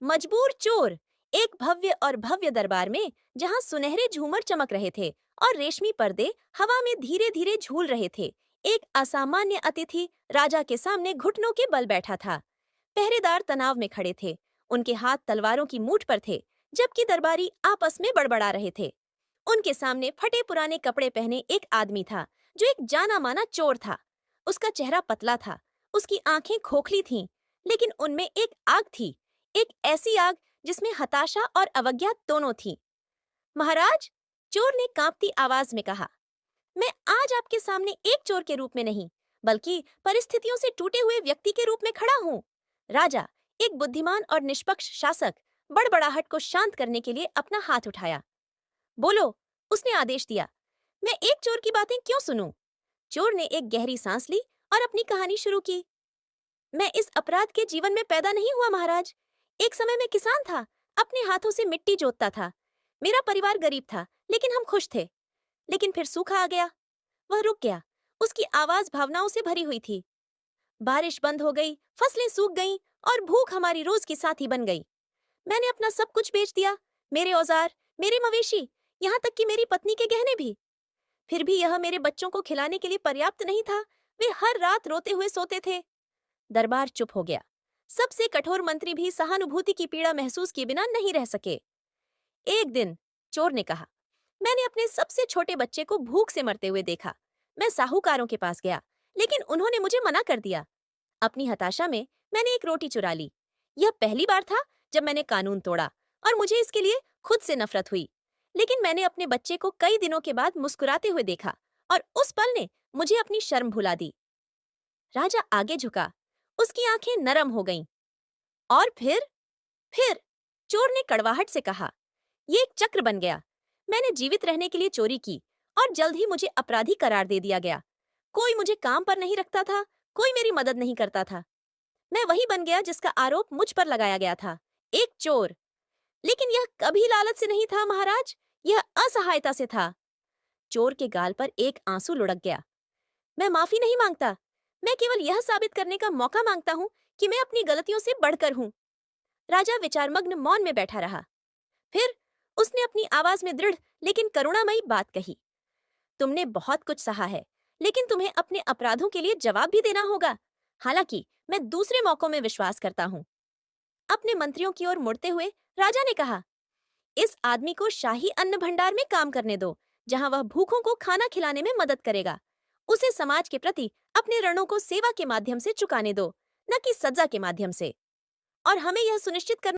मजबूर चोर। एक भव्य और भव्य दरबार में जहां सुनहरे झूमर चमक रहे थे और रेशमी पर्दे हवा में धीरे धीरे झूल रहे थे, एक असामान्य अतिथि राजा के सामने घुटनों के बल बैठा था। पहरेदार तनाव में खड़े थे, उनके हाथ तलवारों की मूठ पर थे, जबकि दरबारी आपस में बड़बड़ा रहे थे। उनके सामने फटे पुराने कपड़े पहने एक आदमी था, जो एक जाना माना चोर था। उसका चेहरा पतला था, उसकी आंखें खोखली थीं, लेकिन उनमें एक आग थी, एक ऐसी आग जिसमें हताशा और अवज्ञा दोनों थी। महाराज, चोर ने कांपती आवाज में कहा, मैं आज आपके सामने एक चोर के रूप में नहीं, बल्कि परिस्थितियों से टूटे हुए व्यक्ति के रूप में खड़ा हूँ। राजा, एक बुद्धिमान और निष्पक्ष शासक, बड़बड़ाहट को शांत करने के लिए अपना हाथ उठाया। बोलो, उसने आदेश दिया। मैं एक चोर की बातें क्यों सुनूं? चोर ने एक गहरी सांस ली और अपनी कहानी शुरू की। मैं इस अपराध के जीवन में पैदा नहीं हुआ महाराज। एक समय मैं किसान था, अपने हाथों से मिट्टी जोतता था। मेरा परिवार गरीब था, लेकिन हम खुश थे। लेकिन फिर सूखा आ गया। वह रुक गया। उसकी आवाज भावनाओं से भरी हुई थी। बारिश बंद हो गई, फसलें सूख गईं और भूख हमारी रोज की साथी बन गई। मैंने अपना सब कुछ बेच दिया, मेरे औजार, मेरे मवेशी, यहाँ तक कि मेरी पत्नी के गहने भी। फिर भी यह मेरे बच्चों को खिलाने के लिए पर्याप्त नहीं था। वे हर रात रोते हुए सोते थे। दरबार चुप हो गया। सबसे कठोर मंत्री भी सहानुभूति की पीड़ा महसूस किए बिना नहीं रह सके। एक दिन चोर ने कहा, मैंने अपने सबसे छोटे बच्चे को भूख से मरते हुए देखा। मैं साहूकारों के पास गया, लेकिन उन्होंने मुझे मना कर दिया। अपनी हताशा में मैंने एक रोटी चुरा ली। यह पहली बार था जब मैंने कानून तोड़ा, और मुझे इसके लिए खुद से नफरत हुई। लेकिन मैंने अपने बच्चे को कई दिनों के बाद मुस्कुराते हुए देखा, और उस पल ने मुझे अपनी शर्म भुला दी। राजा आगे झुका, उसकी आंखें नरम हो गईं। और फिर चोर ने कड़वाहट से कहा, ये एक चक्र बन गया। मैंने जीवित रहने के लिए चोरी की, और जल्द ही मुझे अपराधी करार दे दिया गया। कोई मुझे काम पर नहीं रखता था, कोई मेरी मदद नहीं करता था। मैं वही बन गया जिसका आरोप मुझ पर लगाया गया था, एक चोर। लेकिन यह कभी लालच से नहीं था महाराज, यह असहायता से था। चोर के गाल पर एक आंसू लुढ़क गया। मैं माफी नहीं मांगता, मैं केवल यह साबित करने का मौका मांगता हूँ कि मैं अपनी गलतियों से बढ़कर हूँ। राजा विचारमग्न मौन में बैठा रहा। फिर उसने अपनी आवाज में दृढ़ लेकिन करुणामयी बात कही, तुमने बहुत कुछ सहा है, लेकिन तुम्हें अपने अपराधों के लिए जवाब भी देना होगा। हालांकि मैं दूसरे मौकों में विश्वास करता हूँ। अपने मंत्रियों की ओर मुड़ते हुए राजा ने कहा, इस आदमी को शाही अन्न भंडार में काम करने दो, जहां वह भूखों को खाना खिलाने में मदद करेगा। उसे समाज के प्रति अपने ऋणों को सेवा के माध्यम से चुकाने दो, न कि सजा के माध्यम से। और हमें यह सुनिश्चित करना